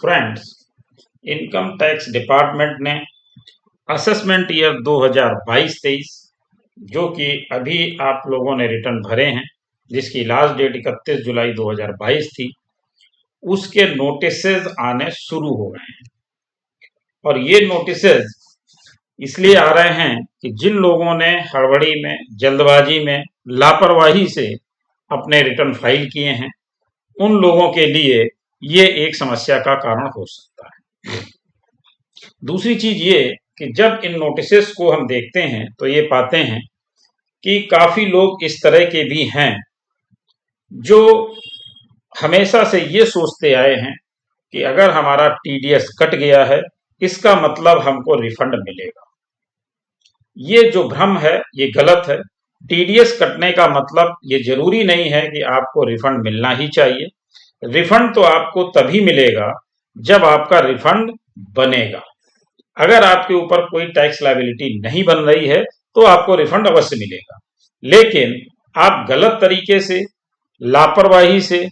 Friends, income tax department ने assessment year 2022-23 जो कि अभी आप लोगों ने रिटर्न भरे हैं, जिसकी लास्ट डेट 31 जुलाई 2022 थी, उसके नोटिसेज आने शुरू हो गए हैं। और ये नोटिसेज इसलिए आ रहे हैं कि जिन लोगों ने हड़बड़ी में, जल्दबाजी में, लापरवाही से अपने रिटर्न फाइल किए हैं, उन लोगों के लिए ये एक समस्या का कारण हो सकता है। दूसरी चीज ये कि जब इन नोटिसेस को हम देखते हैं तो ये पाते हैं कि काफी लोग इस तरह के भी हैं जो हमेशा से ये सोचते आए हैं कि अगर हमारा टीडीएस कट गया है, इसका मतलब हमको रिफंड मिलेगा। ये जो भ्रम है ये गलत है। टीडीएस कटने का मतलब ये जरूरी नहीं है कि आपको रिफंड मिलना ही चाहिए। रिफंड तो आपको तभी मिलेगा जब आपका रिफंड बनेगा। अगर आपके ऊपर कोई टैक्स लायबिलिटी नहीं बन रही है तो आपको रिफंड अवश्य मिलेगा। लेकिन आप गलत तरीके से, लापरवाही से,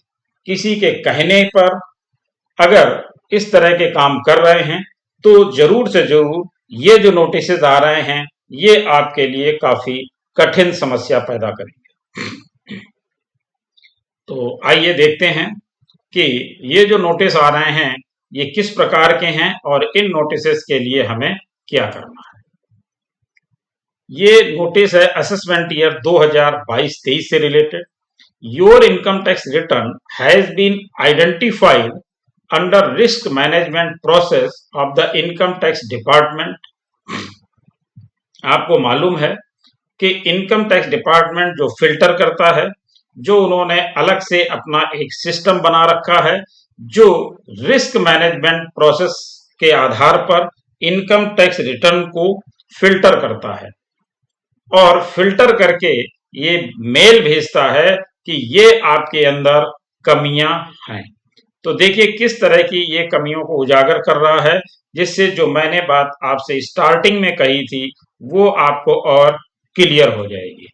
किसी के कहने पर अगर इस तरह के काम कर रहे हैं तो जरूर से जरूर ये जो नोटिसेज आ रहे हैं ये आपके लिए काफी कठिन समस्या पैदा करेंगे। तो आइए देखते हैं कि ये जो नोटिस आ रहे हैं ये किस प्रकार के हैं और इन नोटिसेस के लिए हमें क्या करना है। ये नोटिस है असेसमेंट ईयर 2022-23 से related. Your income tax return has been identified under risk management process of the income tax department. आपको मालूम है कि इनकम टैक्स डिपार्टमेंट जो फिल्टर करता है, जो उन्होंने अलग से अपना एक सिस्टम बना रखा है जो रिस्क मैनेजमेंट प्रोसेस के आधार पर इनकम टैक्स रिटर्न को फिल्टर करता है और फिल्टर करके ये मेल भेजता है कि ये आपके अंदर कमियां हैं। तो देखिए किस तरह की ये कमियों को उजागर कर रहा है, जिससे जो मैंने बात आपसे स्टार्टिंग में कही थी वो आपको और क्लियर हो जाएगी।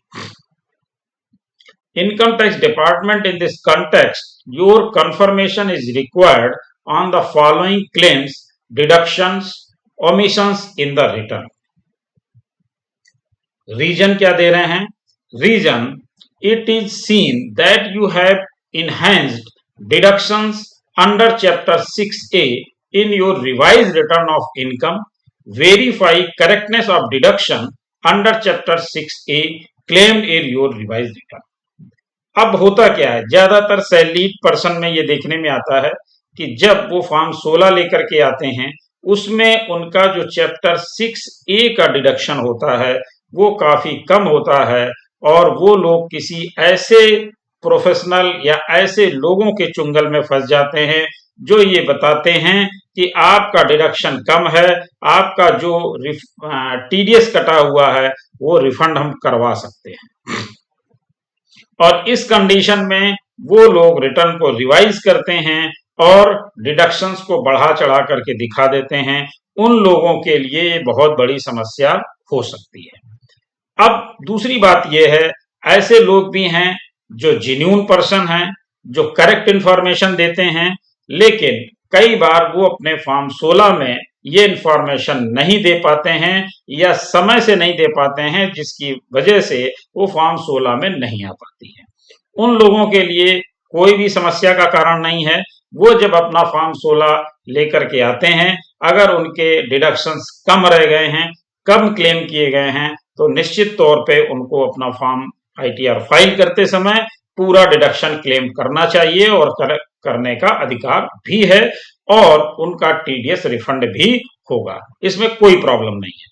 Income tax department in this context, your confirmation is required on the following claims, deductions, omissions in the return. Reason क्या दे रहे हैं? Reason, it is seen that you have enhanced deductions under chapter 6A in your revised return of income. Verify correctness of deduction under chapter 6A claimed in your revised return. अब होता क्या है, ज्यादातर salaried person में ये देखने में आता है कि जब वो फॉर्म 16 लेकर के आते हैं उसमें उनका जो चैप्टर 6A का डिडक्शन होता है वो काफी कम होता है और वो लोग किसी ऐसे प्रोफेशनल या ऐसे लोगों के चुंगल में फंस जाते हैं जो ये बताते हैं कि आपका डिडक्शन कम है, आपका जो टीडीएस कटा हुआ है वो रिफंड हम करवा सकते हैं। और इस कंडीशन में वो लोग रिटर्न को रिवाइज करते हैं और डिडक्शंस को बढ़ा चढ़ा करके दिखा देते हैं। उन लोगों के लिए ये बहुत बड़ी समस्या हो सकती है। अब दूसरी बात यह है, ऐसे लोग भी हैं जो जेन्युइन पर्सन हैं, जो करेक्ट इंफॉर्मेशन देते हैं, लेकिन कई बार वो अपने फॉर्म 16 में ये इंफॉर्मेशन नहीं दे पाते हैं या समय से नहीं दे पाते हैं, जिसकी वजह से वो फॉर्म 16 में नहीं आ पाती है। उन लोगों के लिए कोई भी समस्या का कारण नहीं है। वो जब अपना फॉर्म 16 लेकर के आते हैं, अगर उनके डिडक्शंस कम रह गए हैं, कम क्लेम किए गए हैं, तो निश्चित तौर पे उनको अपना फॉर्म आईटीआर फाइल करते समय पूरा डिडक्शन क्लेम करना चाहिए और करने का अधिकार भी है और उनका टीडीएस रिफंड भी होगा। इसमें कोई प्रॉब्लम नहीं है।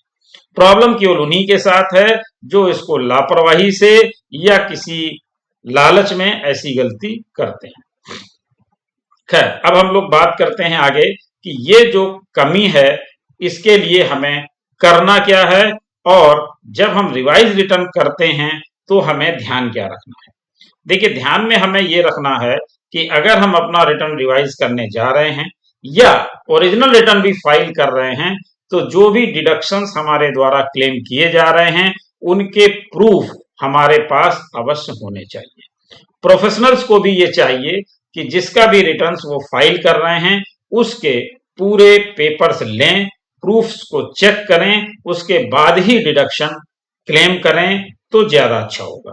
प्रॉब्लम केवल उन्हीं के साथ है जो इसको लापरवाही से या किसी लालच में ऐसी गलती करते हैं। खैर, अब हम लोग बात करते हैं आगे कि ये जो कमी है इसके लिए हमें करना क्या है और जब हम रिवाइज रिटर्न करते हैं तो हमें ध्यान क्या रखना है। देखिए, ध्यान में हमें ये रखना है कि अगर हम अपना रिटर्न रिवाइज करने जा रहे हैं या ओरिजिनल रिटर्न भी फाइल कर रहे हैं तो जो भी डिडक्शंस हमारे द्वारा क्लेम किए जा रहे हैं उनके प्रूफ हमारे पास अवश्य होने चाहिए। प्रोफेशनल्स को भी ये चाहिए कि जिसका भी रिटर्न्स वो फाइल कर रहे हैं उसके पूरे पेपर्स लें, प्रूफ्स को चेक करें, उसके बाद ही डिडक्शन क्लेम करें तो ज्यादा अच्छा होगा।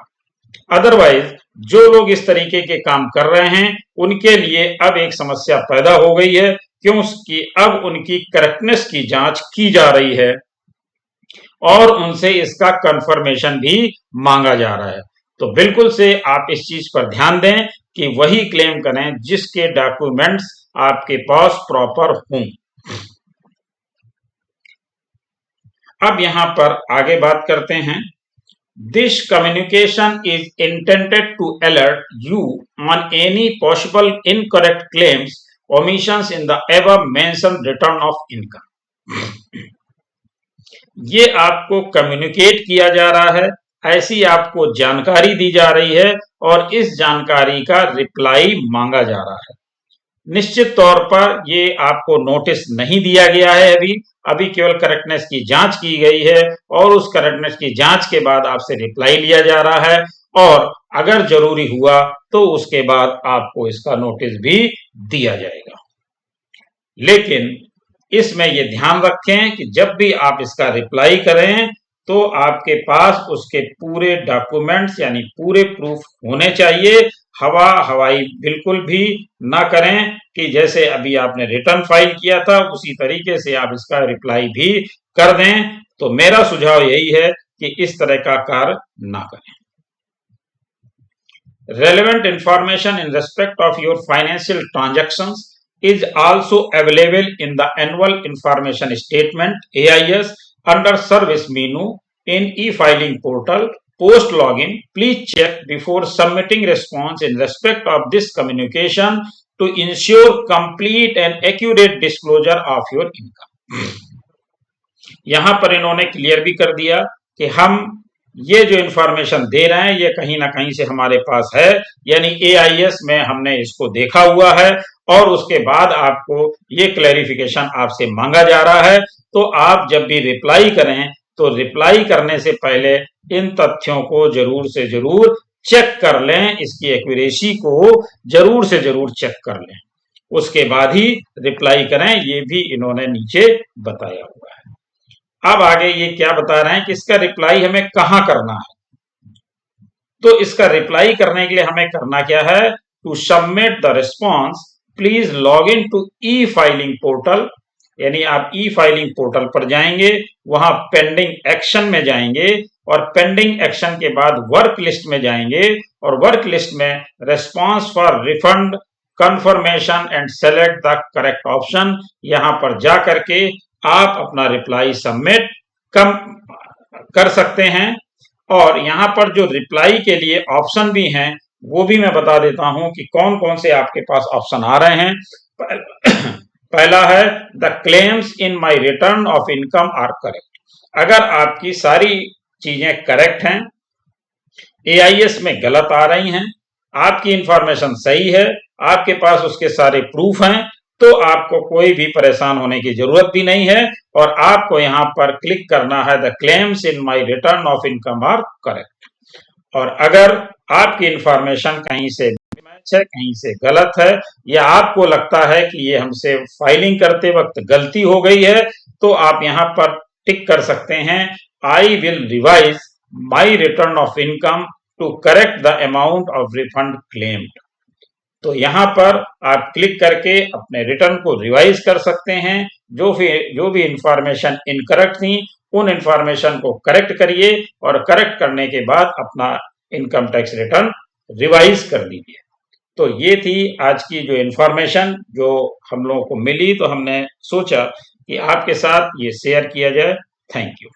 अदरवाइज जो लोग इस तरीके के काम कर रहे हैं उनके लिए अब एक समस्या पैदा हो गई है, क्योंकि अब उनकी करेक्टनेस की जांच की जा रही है और उनसे इसका कंफर्मेशन भी मांगा जा रहा है। तो बिल्कुल से आप इस चीज पर ध्यान दें कि वही क्लेम करें जिसके डॉक्यूमेंट्स आपके पास प्रॉपर हों। अब यहां पर आगे बात करते हैं। This communication is intended to alert you on any possible incorrect claims, omissions in the above mentioned return of income. ये आपको कम्युनिकेट किया जा रहा है, ऐसी आपको जानकारी दी जा रही है और इस जानकारी का रिप्लाई मांगा जा रहा है। निश्चित तौर पर ये आपको नोटिस नहीं दिया गया है, अभी केवल करेक्टनेस की जांच की गई है और उस करेक्टनेस की जांच के बाद आपसे रिप्लाई लिया जा रहा है और अगर जरूरी हुआ तो उसके बाद आपको इसका नोटिस भी दिया जाएगा। लेकिन इसमें ये ध्यान रखें कि जब भी आप इसका रिप्लाई करें तो आपके पास उसके पूरे डॉक्यूमेंट्स यानी पूरे प्रूफ होने चाहिए। हवाई बिल्कुल भी ना करें कि जैसे अभी आपने रिटर्न फाइल किया था उसी तरीके से आप इसका रिप्लाई भी कर दें। तो मेरा सुझाव यही है कि इस तरह का कार्य ना करें। Relevant information in respect of your financial transactions is also available in the Annual Information Statement AIS under Service menu in e-filing portal. Post login, please check before submitting response in respect of this communication to ensure complete and accurate disclosure of your income. यहां पर इन्होंने clear भी कर दिया कि हम ये जो इंफॉर्मेशन दे रहे हैं ये कहीं ना कहीं से हमारे पास है, यानी AIS में हमने इसको देखा हुआ है और उसके बाद आपको ये क्लैरिफिकेशन आपसे मांगा जा रहा है। तो आप जब भी रिप्लाई करें तो रिप्लाई करने से पहले इन तथ्यों को जरूर से जरूर चेक कर लें, इसकी एक्यूरेसी को जरूर से जरूर चेक कर लें, उसके बाद ही रिप्लाई करें। ये भी इन्होंने नीचे बताया हुआ है। अब आगे ये क्या बता रहे हैं कि इसका रिप्लाई हमें कहां करना है। तो इसका रिप्लाई करने के लिए हमें करना क्या है, to submit the response please log in to e filing portal, यानी आप ई फाइलिंग पोर्टल पर जाएंगे, वहां पेंडिंग एक्शन में जाएंगे और पेंडिंग एक्शन के बाद वर्क लिस्ट में जाएंगे और वर्क लिस्ट में response for refund confirmation and select the correct option, यहां पर जा करके आप अपना रिप्लाई सबमिट कर सकते हैं। और यहां पर जो रिप्लाई के लिए ऑप्शन भी हैं वो भी मैं बता देता हूं कि कौन कौन से आपके पास ऑप्शन आ रहे हैं। पहला है the claims in my return of income are correct. अगर आपकी सारी चीजें करेक्ट हैं, AIS में गलत आ रही हैं, आपकी इंफॉर्मेशन सही है, आपके पास उसके सारे प्रूफ हैं, तो आपको कोई भी परेशान होने की जरूरत भी नहीं है और आपको यहां पर क्लिक करना है the claims in my return of income are correct. और अगर आपकी इंफॉर्मेशन कहीं से मैच है, कहीं से गलत है, या आपको लगता है कि ये हमसे फाइलिंग करते वक्त गलती हो गई है, तो आप यहां पर टिक कर सकते हैं I will revise my return of income to correct the amount of refund claimed. तो यहां पर आप क्लिक करके अपने रिटर्न को रिवाइज कर सकते हैं। जो भी इंफॉर्मेशन इनकरेक्ट थी उन इंफॉर्मेशन को करेक्ट करिए और करेक्ट करने के बाद अपना इनकम टैक्स रिटर्न रिवाइज कर लीजिए। तो ये थी आज की जो इंफॉर्मेशन जो हम लोगों को मिली, तो हमने सोचा कि आपके साथ ये शेयर किया जाए। Thank you.